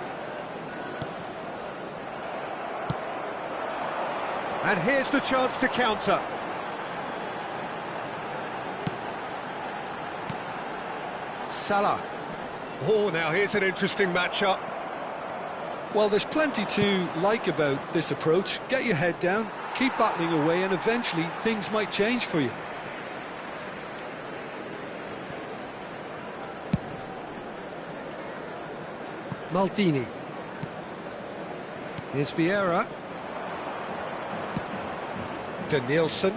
And here's the chance to counter. Salah. Oh, now here's an interesting matchup. Well, there's plenty to like about this approach. Get your head down, keep battling away, and eventually things might change for you. Maldini. Here's Vieira. Danielson.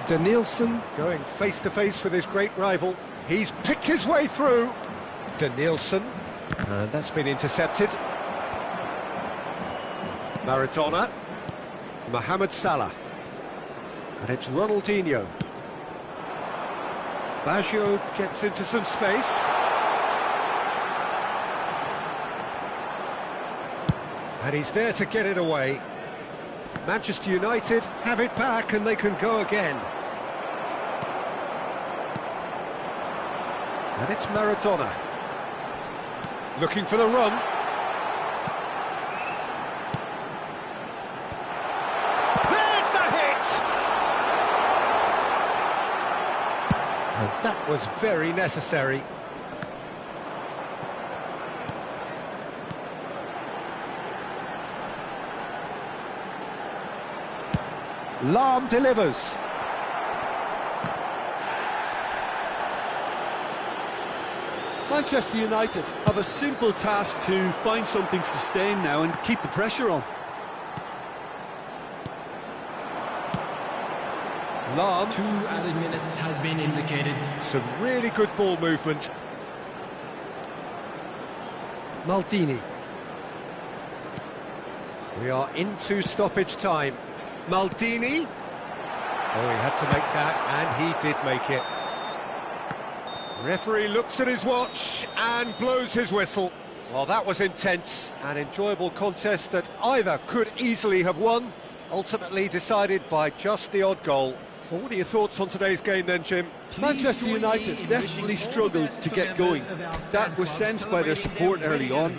Danielson going face-to-face with his great rival. He's picked his way through. Danielson. And that's been intercepted. Maradona. Mohamed Salah. And it's Ronaldinho. Baggio gets into some space. And he's there to get it away. Manchester United have it back and they can go again. And it's Maradona. Looking for the run. There's the hit! And that was very necessary. Lahm delivers. Manchester United have a simple task to find something sustained now and keep the pressure on. Lahm. 2 added minutes has been indicated. Some really good ball movement. Maldini. We are into stoppage time. Maldini. Oh, he had to make that, and he did make it. Referee looks at his watch and blows his whistle. Well, that was intense, an enjoyable contest that either could easily have won, ultimately decided by just the odd goal. Well, what are your thoughts on today's game then, Jim? Manchester United definitely struggled to get going. That was sensed by their support early on.